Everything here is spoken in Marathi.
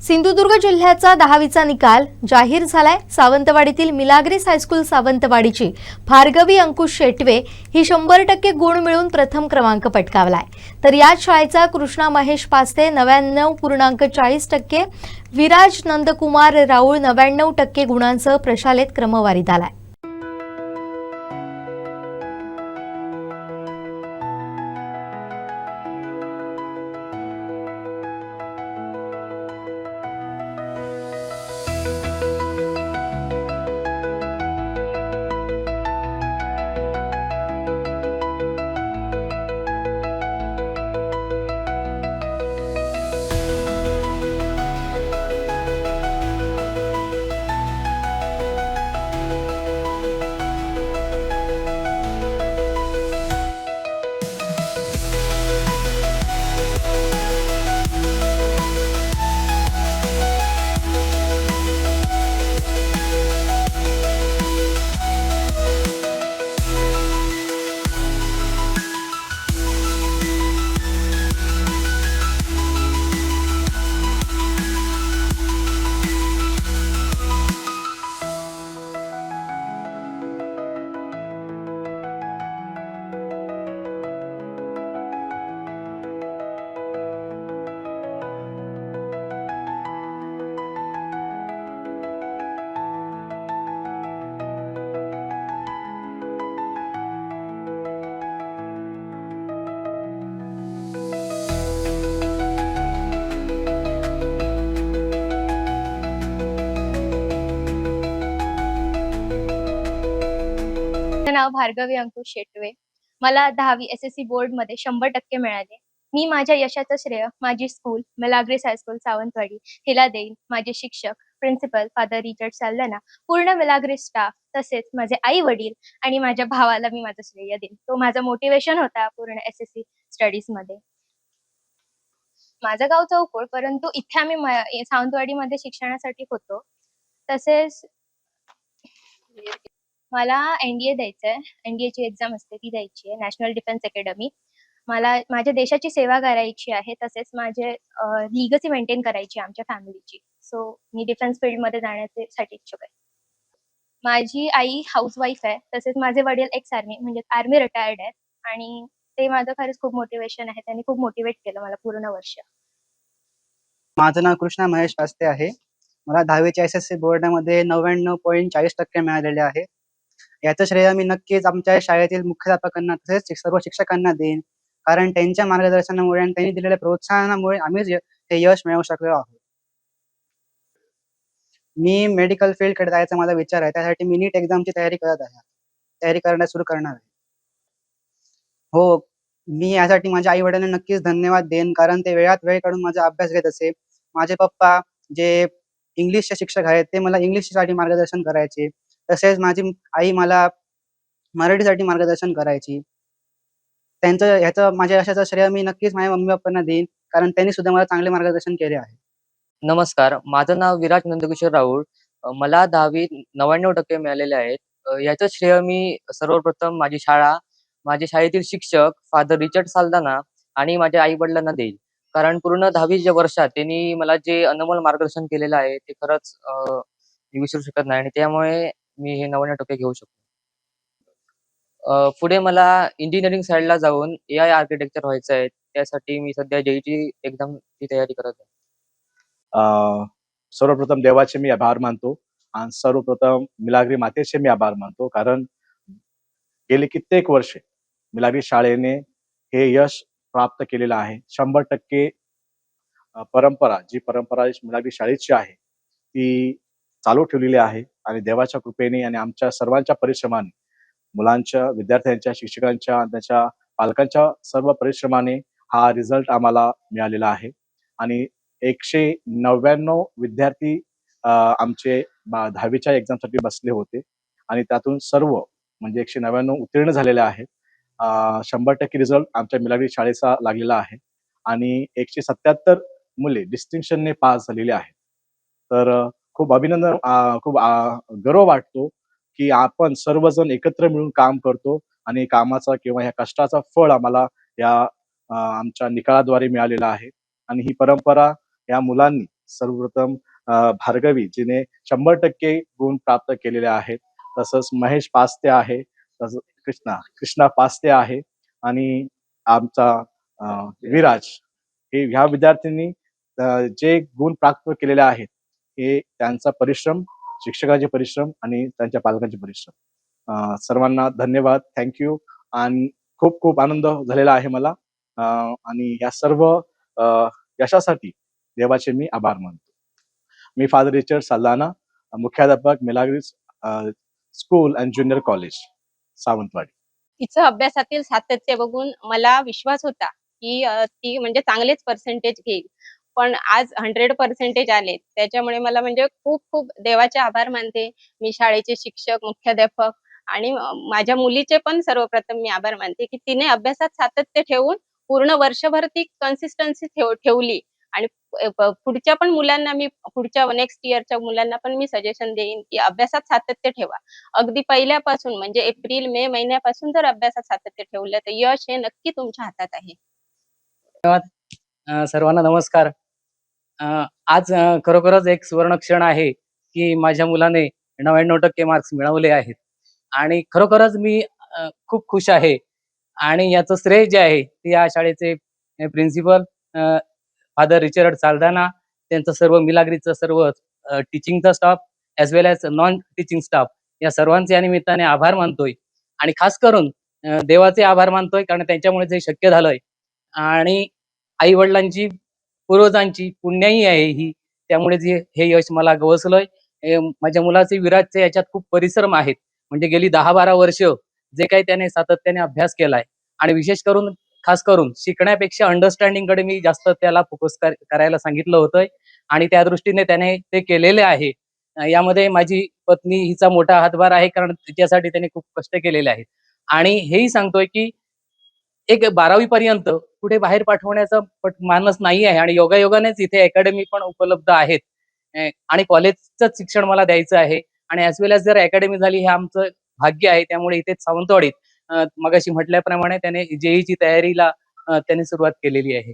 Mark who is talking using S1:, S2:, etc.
S1: सिंधुदुर्ग जिल्ह्याचा 10वीचा निकाल जाहीर झालाय। सावंतवाडीतील मिलाग्रेस हायस्कूल सावंतवाडीची भार्गवी अंकुश शेटवे ही 100% गुण मिळून प्रथम क्रमांक पटकावलाय। तर याच शाळेचा कृष्णा महेश पास्ते 99.40%, विराज नंदकुमार राऊळ 99% गुणांसह प्रशालेत क्रमवारीत आलाय।
S2: माझं नाव भार्गवी अंकुश शेटवे। मला 10वी SSC बोर्ड मध्ये 100% मिळाले। मी माझ्या यशाचं श्रेय माझी स्कूल मिलाग्रेस हायस्कूल सावंतवाडी हिला देईन। माझे शिक्षक, प्रिन्सिपल फादर रिचर्ड साल्दाना, पूर्ण मिलाग्रेस स्टाफ, तसेच माझे आई वडील आणि माझ्या भावाला मी माझं श्रेय देईन। तो माझा मोटिवेशन होता पूर्ण SSC स्टडीज मध्ये। माझं गाव चौकोळ, परंतु इथे आम्ही सावंतवाडीमध्ये शिक्षणासाठी होतो। तसेच मला NDA द्यायचंय। NDA ची एक्झाम असते ती द्यायची आहे, नॅशनल डिफेन्स अकॅडमी। मला माझ्या देशाची सेवा करायची आहे, तसेच माझे लीगसी मेंटेन करायची आमच्या फॅमिलीची। सो मी डिफेन्स फील्डमध्ये जाण्यासाठी इच्छुक आहे। माझी आई हाऊसवाईफ आहे, तसेच माझे वडील एक्स आर्मी म्हणजे आर्मी रिटायर्ड आहेत आणि ते माझं खरंच खूप मोटिवेशन आहे। त्यांनी खूप मोटिवेट केलं मला पूर्ण वर्ष।
S3: माझं नाव कृष्णा महेश पास्ते आहे। मला 10वीच्या SSC बोर्डामध्ये 99.40% मिळालेले आहे। याचं श्रेय मी नक्कीच आमच्या शाळेतील मुख्याध्यापकांना तसेच सर्व शिक्षकांना देईन, कारण त्यांच्या मार्गदर्शनामुळे आणि त्यांनी दिलेल्या प्रोत्साहनामुळे आम्ही हे यश मिळवू शकलो आहोत। मी मेडिकल फील्डकडे जायचा माझा विचार आहे, त्यासाठी मी नीट एक्झामची तयारी करण्यास सुरू करणार आहे। हो, मी यासाठी माझ्या आई वडिलांना नक्कीच धन्यवाद देईन, कारण ते वेळात वेळ काढून माझा अभ्यास घेत असे। माझे पप्पा जे इंग्लिशचे शिक्षक आहेत, ते मला इंग्लिशसाठी मार्गदर्शन करायचे, तसेच माझी आई मला मराठीसाठी मार्गदर्शन करायची। ह्याचं माझ्या यशाचं श्रेय मी नक्कीच माझ्या मम्मी पप्पांना देईन, कारण त्यांनी सुद्धा मला चांगले मार्गदर्शन केले आहे।
S4: नमस्कार, माझं नाव विराज नंदकिशोर राऊळ। मला 10वीत 99% मिळालेले आहेत। याचं श्रेय मी सर्वप्रथम माझी शाळा, माझ्या शाळेतील शिक्षक फादर रिचर्ड साल्दाना आणि माझ्या आई वडिलांना देईल, कारण पूर्ण 10वीच्या वर्षात त्यांनी मला जे अनमोल मार्गदर्शन केलेलं आहे ते खरंच मी विसरू शकत नाही आणि त्यामुळे मी हे 99% घेऊ शकतो। पुढे मला इंजिनिअरिंग साईडला जाऊन AI आर्किटेक्चर व्हायचं आहे। त्यासाठी मी सध्या JEE एक्झामची तयारी करत आहे।
S5: सर्वप्रथम देवाचे मी आभार मानतो आणि सर्वप्रथम मिलाग्री मातेचे मी आभार मानतो, कारण गेली कित्येक वर्षे मिलाग्री शाळेने हे यश प्राप्त केलेलं आहे। 100% जी परंपरा मिलाग्री शाळेची आहे ती चालू ठेवलेली आहे आणि देवाच्या कृपेने आणि आमच्या सर्वांच्या परिश्रमाने, मुलांच्या, विद्यार्थ्यांच्या, शिक्षकांच्या, त्याच्या पालकांच्या सर्व परिश्रमाने हा रिझल्ट आम्हाला मिळालेला आहे। आणि 199 विद्यार्थी आमचे 10वीच्या एक्झामसाठी बसले होते आणि त्यातून सर्व म्हणजे 199 उत्तीर्ण झालेले आहेत। 100% रिझल्ट आमच्या मिलाग्री शाळेचा लागलेला आहे आणि 177 मुले डिस्टिंक्शनने पास झालेली आहेत। तर खूप अभिनंदन, खूप गर्व वाटतो की आपण सर्वजण एकत्र मिळून काम करतो आणि कामाचा किंवा ह्या कष्टाचा फळ आम्हाला या आमच्या निकालाद्वारे मिळालेला आहे। आणि ही परंपरा या मुलांनी सर्वप्रथम भार्गवी जिने 100% गुण प्राप्त केलेले आहेत. तसंच महेश पास्ते आहे, तसंच कृष्णा पास्ते आहे आणि आमचा विराज हे ह्या विद्यार्थ्यांनी जे गुण प्राप्त केलेले आहेत हे त्यांचा परिश्रम, शिक्षकांचे परिश्रम आणि त्यांच्या पालकांचे परिश्रम. सर्वांना धन्यवाद, थँक्यू आणि खूप खूप आनंद झालेला आहे मला आणि या सर्व यशासाठी देवाचे मी आभार मानतो. मी फादर रिचर्ड साल्दाना, मुख्याध्यापक Milagre school and junior college, Sawantwadi.
S6: तिचं अभ्यासातील सातत्य बघून मला विश्वास होता की ती म्हणजे चांगलेच पर्सेंटेज घेईल. पण आज 100% आले. त्याच्यामुळे मला म्हणजे खूप खूप देवाचे आभार मानते. मी शाळेचे शिक्षक, मुख्याध्यापक आणि माझ्या मुलीचे पण सर्वप्रथम मी आभार मानते की तिने अभ्यासात सातत्य ठेवून पूर्ण वर्षभर ती कन्सिस्टन्सी ठेवली आणि पुढच्या पण मुलांना मी पुढच्या नेक्स्ट इयरच्या मुलांना पण मी सजेशन देईन की अभ्यासात सातत्य ठेवा. अगदी पहिल्यापासून म्हणजे एप्रिल मे महिन्यापासून जर अभ्यासात सातत्य ठेवलं तर यश हे नक्की तुमच्या हातात आहे.
S7: सर्वांना नमस्कार. आज खरोखरच एक सुवर्ण क्षण आहे की माझ्या मुलाने 99% मार्क्स मिळवले आहेत आणि खरोखरच मी खूप खुश आहे आणि याचं श्रेय जे आहे ते या शाळेचे प्रिन्सिपल फादर रिचर्ड साल्दाना, त्यांचं सर्व मिलाग्रीचं सर्व टीचिंगचा स्टाफ ॲज वेल ॲज नॉन टीचिंग स्टाफ या सर्वांचे या निमित्ताने आभार मानतोय आणि खास करून देवाचे आभार मानतोय कारण त्यांच्यामुळे जे शक्य झालंय आणि आई वडिलांची, पूर्वजांची पुण्याई आहे ही, त्यामुळे जे हे यश मला गवसलंय. माझ्या मुलाचे विराजचे याच्यात खूप परिश्रम आहेत. म्हणजे गेली 10-12 वर्ष जे काही त्याने सातत्याने अभ्यास केलाय आणि विशेष करून खास करून शिकण्यापेक्षा अंडरस्टँडिंग कडे मी जास्त त्याला फोकस करायला सांगितलं होतं आणि त्या दृष्टीने त्याने ते केलेले आहे. यामध्ये माझी पत्नी हिचा मोठा हातभार आहे कारण तिच्यासाठी त्याने खूप कष्ट केलेले आहेत आणि हेही सांगतोय की एक 12वी पर्यंत कुठे बाहेर पाठवण्याचा मानस नाही आहे आणि योगायोगानेच इथे अकॅडमी पण उपलब्ध आहेत आणि कॉलेजचं शिक्षण मला द्यायचं आहे आणि ॲज वेल ॲज जर अकॅडमी झाली हे आमचं भाग्य आहे. त्यामुळे इथेच सावंतवाडीत मगाशी म्हटल्याप्रमाणे त्याने जेईची तयारीला त्याने सुरुवात केलेली आहे.